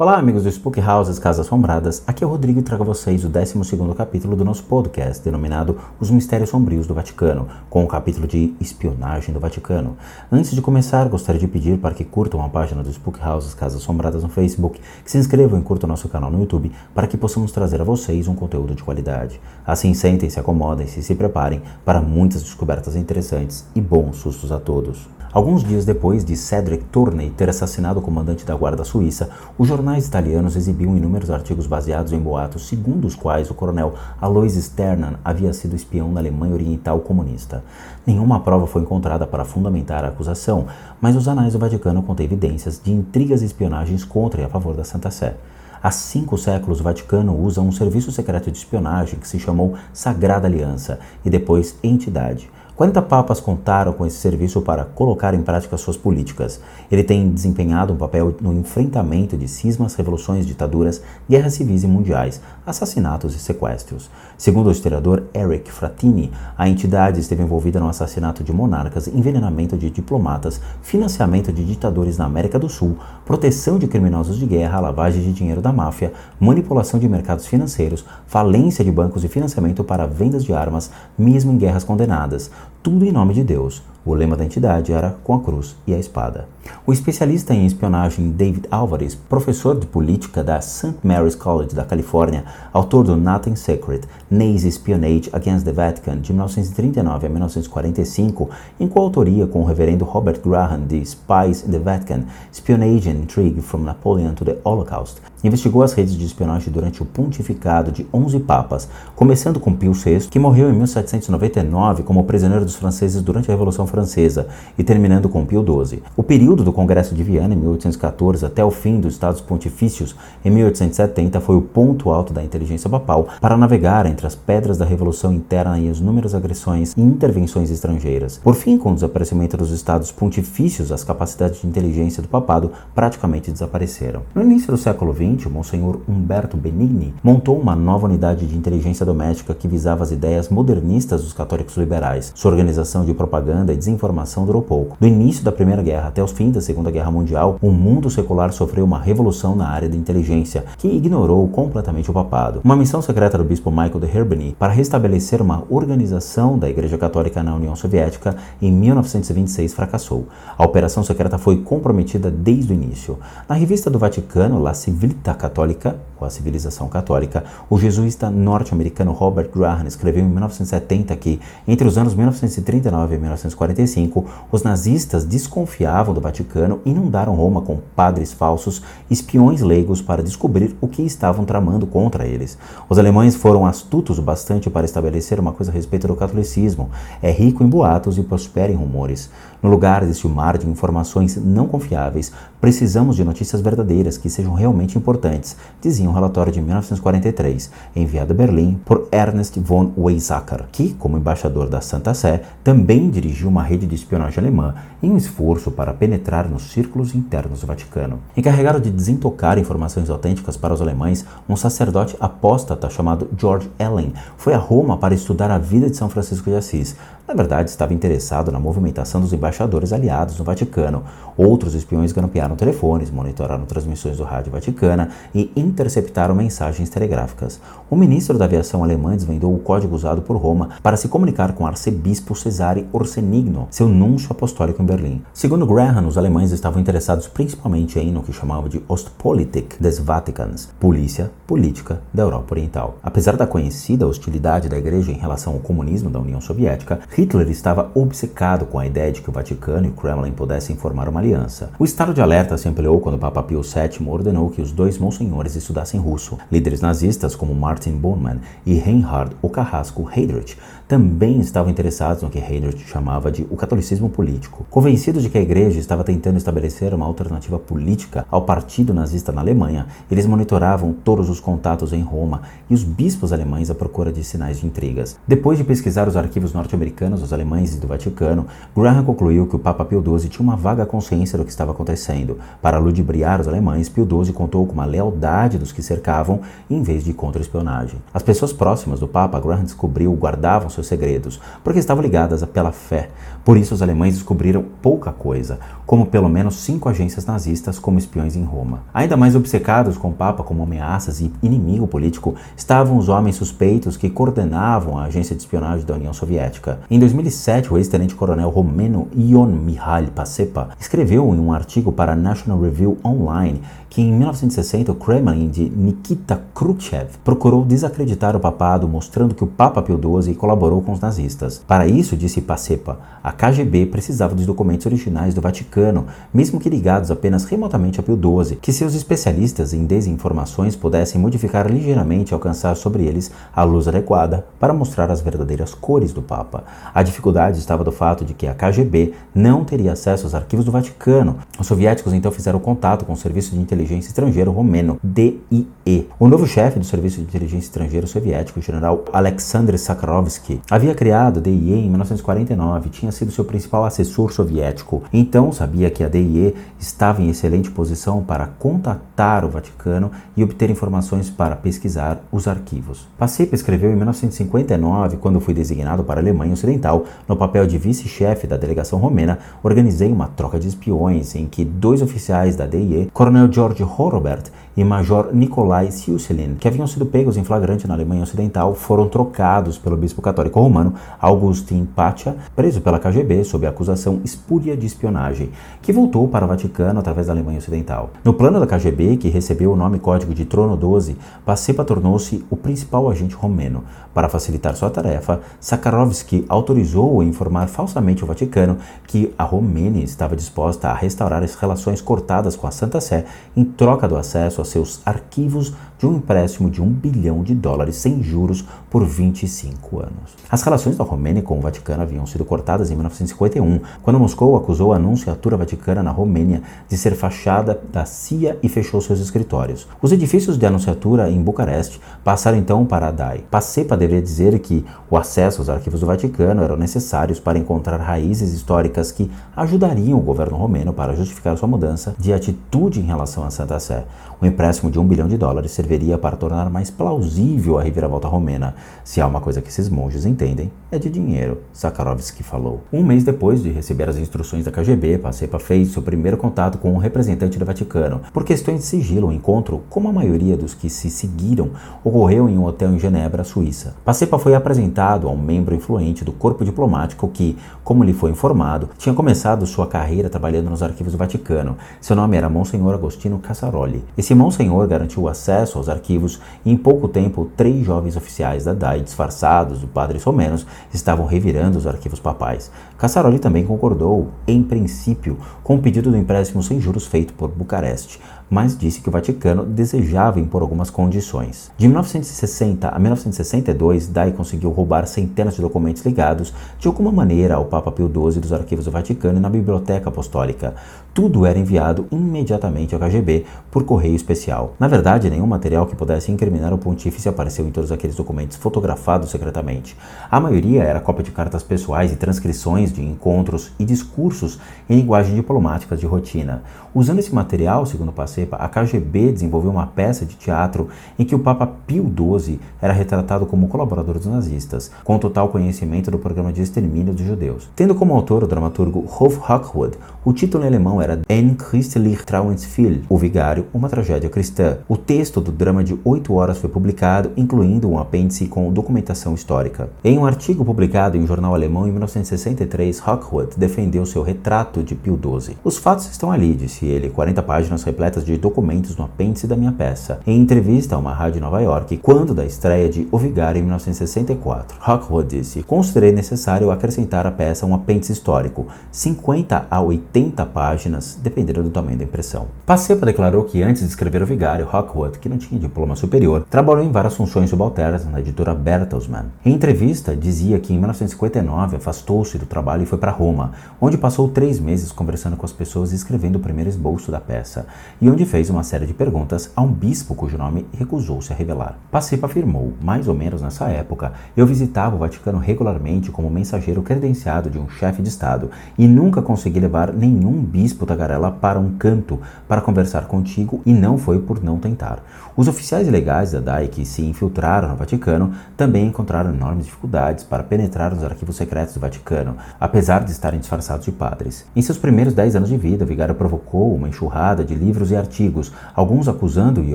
Olá, amigos do Spook Houses Casas Assombradas, aqui é o Rodrigo e trago a vocês o 12º capítulo do nosso podcast, denominado Os Mistérios Sombrios do Vaticano, com o capítulo de Espionagem do Vaticano. Antes de começar, gostaria de pedir para que curtam a página do Spook Houses Casas Assombradas no Facebook, que se inscrevam e curtam o nosso canal no YouTube, para que possamos trazer a vocês um conteúdo de qualidade. Assim, sentem-se, acomodem-se e se preparem para muitas descobertas interessantes e bons sustos a todos. Alguns dias depois de Cedric Turney ter assassinado o comandante da guarda suíça, os jornais italianos exibiam inúmeros artigos baseados em boatos segundo os quais o coronel Alois Sternan havia sido espião na Alemanha Oriental comunista. Nenhuma prova foi encontrada para fundamentar a acusação, mas os anais do Vaticano contêm evidências de intrigas e espionagens contra e a favor da Santa Sé. Há 5 séculos, o Vaticano usa um serviço secreto de espionagem que se chamou Sagrada Aliança e depois Entidade. 40 papas contaram com esse serviço para colocar em prática suas políticas. Ele tem desempenhado um papel no enfrentamento de cismas, revoluções, ditaduras, guerras civis e mundiais, assassinatos e sequestros. Segundo o historiador Eric Frattini, a entidade esteve envolvida no assassinato de monarcas, envenenamento de diplomatas, financiamento de ditadores na América do Sul, proteção de criminosos de guerra, lavagem de dinheiro da máfia, manipulação de mercados financeiros, falência de bancos e financiamento para vendas de armas, mesmo em guerras condenadas. Tudo em nome de Deus. O lema da entidade era com a cruz e a espada. O especialista em espionagem David Alvarez, professor de política da St. Mary's College da Califórnia, autor do Nothing Secret, Nazi Espionage Against the Vatican, de 1939 a 1945, em coautoria com o reverendo Robert Graham de Spies in the Vatican, Espionage and Intrigue from Napoleon to the Holocaust, investigou as redes de espionagem durante o pontificado de 11 papas, começando com Pio VI, que morreu em 1799 como prisioneiro dos franceses durante a Revolução Francesa, e terminando com Pio XII. O período do Congresso de Viena, em 1814, até o fim dos Estados Pontifícios, em 1870, foi o ponto alto da inteligência papal para navegar entre as pedras da Revolução Interna e as inúmeras agressões e intervenções estrangeiras. Por fim, com o desaparecimento dos Estados Pontifícios, as capacidades de inteligência do papado praticamente desapareceram. No início do século XX, o Monsenhor Umberto Benigni montou uma nova unidade de inteligência doméstica que visava as ideias modernistas dos católicos liberais. Sua organização de propaganda e desinformação durou pouco. Do início da Primeira Guerra até o fim da Segunda Guerra Mundial, o mundo secular sofreu uma revolução na área da inteligência, que ignorou completamente o papado. Uma missão secreta do bispo Michael de Herbeny para restabelecer uma organização da Igreja Católica na União Soviética em 1926 fracassou. A operação secreta foi comprometida desde o início. Na revista do Vaticano, La Civiltà Católica, ou a Civilização Católica, o jesuísta norte-americano Robert Graham escreveu em 1970 que, entre os anos 1939 e 1945, os nazistas desconfiavam do Vaticano e inundaram Roma com padres falsos, espiões leigos para descobrir o que estavam tramando contra eles. Os alemães foram astutos o bastante para estabelecer uma coisa a respeito do catolicismo: é rico em boatos e prospera em rumores. No lugar desse mar de informações não confiáveis, precisamos de notícias verdadeiras que sejam realmente importantes, dizia um relatório de 1943, enviado a Berlim por Ernst von Weizsäcker, que, como embaixador da Santa Sé, também dirigiu uma rede de espionagem alemã em um esforço para penetrar nos círculos internos do Vaticano. Encarregado de desintocar informações autênticas para os alemães, um sacerdote apóstata chamado George Allen foi a Roma para estudar a vida de São Francisco de Assis. Na verdade, estava interessado na movimentação dos embaixadores aliados no Vaticano. Outros espiões grampearam telefones, monitoraram transmissões do rádio Vaticana e interceptaram mensagens telegráficas. O ministro da aviação alemã desvendou o código usado por Roma para se comunicar com o arcebispo Cesare Orsenigno, seu núncio apostólico em Berlim. Segundo Graham, os alemães estavam interessados principalmente no que chamava de Ostpolitik des Vatikans, polícia política da Europa Oriental. Apesar da conhecida hostilidade da Igreja em relação ao comunismo da União Soviética, Hitler estava obcecado com a ideia de que o Vaticano e o Kremlin pudessem formar uma aliança. O estado de alerta se ampliou quando o Papa Pio VII ordenou que os dois monsenhores estudassem russo. Líderes nazistas como Martin Bormann e Reinhard o Carrasco Heydrich também estavam interessados no que Heydrich chamava de o catolicismo político. Convencidos de que a Igreja estava tentando estabelecer uma alternativa política ao partido nazista na Alemanha, eles monitoravam todos os contatos em Roma e os bispos alemães à procura de sinais de intrigas. Depois de pesquisar os arquivos norte-americanos americanos, os alemães e do Vaticano, Graham concluiu que o Papa Pio XII tinha uma vaga consciência do que estava acontecendo. Para ludibriar os alemães, Pio XII contou com uma lealdade dos que cercavam, em vez de contra-espionagem. As pessoas próximas do Papa, Graham descobriu, guardavam seus segredos, porque estavam ligadas pela fé. Por isso, os alemães descobriram pouca coisa, como pelo menos 5 agências nazistas como espiões em Roma. Ainda mais obcecados com o Papa como ameaças e inimigo político, estavam os homens suspeitos que coordenavam a agência de espionagem da União Soviética. Em 2007, o ex-tenente-coronel romeno Ion Mihail Pacepa escreveu em um artigo para a National Review Online que em 1960 o Kremlin de Nikita Khrushchev procurou desacreditar o papado, mostrando que o Papa Pio XII colaborou com os nazistas. Para isso, disse Pacepa, a KGB precisava dos documentos originais do Vaticano, mesmo que ligados apenas remotamente a Pio XII, que seus especialistas em desinformações pudessem modificar ligeiramente e alcançar sobre eles a luz adequada para mostrar as verdadeiras cores do Papa. A dificuldade estava do fato de que a KGB não teria acesso aos arquivos do Vaticano. Os soviéticos então fizeram contato com o Serviço de Inteligência Estrangeiro Romeno, DIE. O novo chefe do Serviço de Inteligência Estrangeiro Soviético, o general Alexander Sakharovsky, havia criado a DIE em 1949 e tinha sido seu principal assessor soviético. Então sabia que a DIE estava em excelente posição para contatar o Vaticano e obter informações para pesquisar os arquivos. Pacepa escreveu em 1959, quando fui designado para a Alemanha Ocidental, no papel de vice-chefe da delegação romena, organizei uma troca de espiões em que 2 oficiais da DIE, Coronel George Horobert e Major Nikolai Siuselin, que haviam sido pegos em flagrante na Alemanha Ocidental, foram trocados pelo bispo católico romano Augustin Pacha, preso pela KGB sob a acusação espúria de espionagem, que voltou para o Vaticano através da Alemanha Ocidental. No plano da KGB, que recebeu o nome código de Trono 12, Pacepa tornou-se o principal agente romeno. Para facilitar sua tarefa, Sakharovsky autorizou a informar falsamente o Vaticano que a Romênia estava disposta a restaurar as relações cortadas com a Santa Sé em troca do acesso a seus arquivos de um empréstimo de $1 bilhão sem juros por 25 anos. As relações da Romênia com o Vaticano haviam sido cortadas em 1951, quando Moscou acusou a Nunciatura Vaticana na Romênia de ser fachada da CIA e fechou seus escritórios. Os edifícios da Nunciatura em Bucareste passaram então para a DAI. Pacepa deveria dizer que o acesso aos arquivos do Vaticano eram necessários para encontrar raízes históricas que ajudariam o governo romeno para justificar sua mudança de atitude em relação à Santa Sé. O empréstimo de $1 bilhão serviria para tornar mais plausível a reviravolta romena. Se há uma coisa que esses monges entendem, é de dinheiro, Sakharovsky falou. Um mês depois de receber as instruções da KGB, Pacepa fez seu primeiro contato com um representante do Vaticano. Por questões de sigilo, o encontro, como a maioria dos que se seguiram, ocorreu em um hotel em Genebra, Suíça. Pacepa foi apresentado a um membro influente do corpo diplomático que, como lhe foi informado, tinha começado sua carreira trabalhando nos arquivos do Vaticano. Seu nome era Monsenhor Agostino Casaroli. Esse Monsenhor garantiu acesso aos arquivos e em pouco tempo 3 jovens oficiais da DAI, disfarçados de padres romenos, estavam revirando os arquivos papais. Casaroli também concordou, em princípio, com o pedido do empréstimo sem juros feito por Bucareste, mas disse que o Vaticano desejava impor algumas condições. De 1960 a 1962, DAI conseguiu roubar centenas de documentos ligados, de alguma maneira, ao Papa Pio XII dos arquivos do Vaticano e na Biblioteca Apostólica. Tudo era enviado imediatamente ao KGB por correio especial. Na verdade, nenhum material que pudesse incriminar o pontífice apareceu em todos aqueles documentos fotografados secretamente. A maioria era cópia de cartas pessoais e transcrições de encontros e discursos em linguagem diplomática de rotina. Usando esse material, segundo Pacepa, a KGB desenvolveu uma peça de teatro em que o Papa Pio XII era retratado como colaborador dos nazistas, com total conhecimento do programa de extermínio dos judeus. Tendo como autor o dramaturgo Rolf Hochhuth, o título em alemão era Ein christlich Trauungsfilm, O Vigário, uma tragédia cristã. O texto do drama de 8 horas foi publicado, incluindo um apêndice com documentação histórica. Em um artigo publicado em um jornal alemão em 1963, Hochhuth defendeu seu retrato de Pio XII. Os fatos estão ali, disse ele, 40 páginas repletas de documentos no apêndice da minha peça. Em entrevista a uma rádio em Nova York, quando da estreia de O Vigário em 1964, Hochhuth disse: considerei necessário acrescentar à peça um apêndice histórico, 50 a 80 páginas, dependendo do tamanho da impressão. Pacepa declarou que antes de escrever O Vigário, Hochhuth, que não tinha diploma superior, trabalhou em várias funções subalternas na editora Bertelsmann. Em entrevista, dizia que em 1959 afastou-se do trabalho e foi para Roma, onde passou 3 meses conversando com as pessoas e escrevendo o primeiro esboço da peça, e onde onde fez uma série de perguntas a um bispo cujo nome recusou-se a revelar. Pacepa afirmou, mais ou menos nessa época, eu visitava o Vaticano regularmente como mensageiro credenciado de um chefe de Estado e nunca consegui levar nenhum bispo tagarela para um canto para conversar contigo e não foi por não tentar. Os oficiais legais da DAI que se infiltraram no Vaticano também encontraram enormes dificuldades para penetrar nos arquivos secretos do Vaticano, apesar de estarem disfarçados de padres. Em seus primeiros 10 anos de vida, Vigário provocou uma enxurrada de livros e artigos, alguns acusando e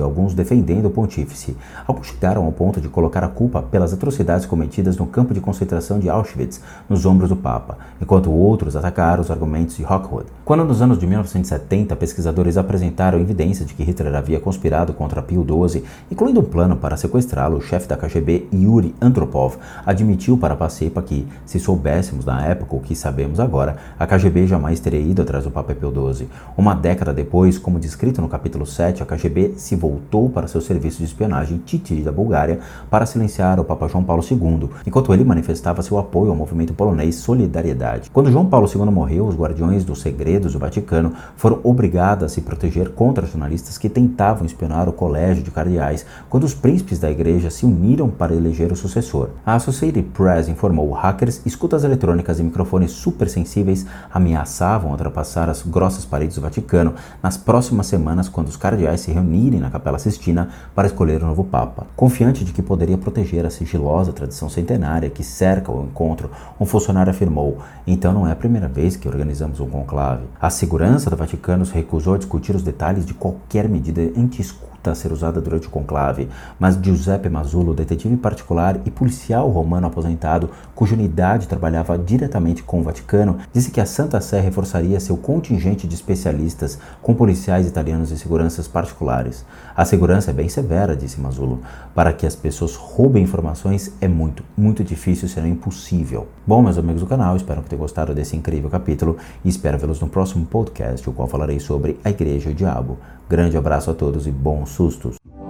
alguns defendendo o pontífice. Alguns chegaram ao ponto de colocar a culpa pelas atrocidades cometidas no campo de concentração de Auschwitz nos ombros do Papa, enquanto outros atacaram os argumentos de Rockwood. Quando nos anos de 1970 pesquisadores apresentaram evidência de que Hitler havia conspirado contra Pio XII, incluindo um plano para sequestrá-lo, o chefe da KGB, Yuri Andropov, admitiu para Pacepa que, se soubéssemos na época o que sabemos agora, a KGB jamais teria ido atrás do Papa Pio XII. Uma década depois, como descrito no capítulo 7, a KGB se voltou para seu serviço de espionagem Titiri da Bulgária para silenciar o Papa João Paulo II, enquanto ele manifestava seu apoio ao movimento polonês Solidariedade. Quando João Paulo II morreu, os guardiões dos segredos do Vaticano foram obrigados a se proteger contra jornalistas que tentavam espionar o colégio de cardeais, quando os príncipes da igreja se uniram para eleger o sucessor. A Associated Press informou: hackers, escutas eletrônicas e microfones supersensíveis ameaçavam ultrapassar as grossas paredes do Vaticano nas próximas semanas quando os cardeais se reunirem na Capela Sistina para escolher o novo Papa. Confiante de que poderia proteger a sigilosa tradição centenária que cerca o encontro, um funcionário afirmou: então não é a primeira vez que organizamos um conclave. A segurança do Vaticano se recusou a discutir os detalhes de qualquer medida anti-escuta a ser usada durante o conclave, mas Giuseppe Mazzullo, detetive particular e policial romano aposentado, cuja unidade trabalhava diretamente com o Vaticano, disse que a Santa Sé reforçaria seu contingente de especialistas com policiais italianos e seguranças particulares. A segurança é bem severa, disse Mazzullo. Para que as pessoas roubem informações é muito difícil, se não impossível. Bom, meus amigos do canal, espero que tenham gostado desse incrível capítulo e espero vê-los no próximo podcast, o qual falarei sobre a Igreja e o Diabo. Grande abraço a todos e bons sustos!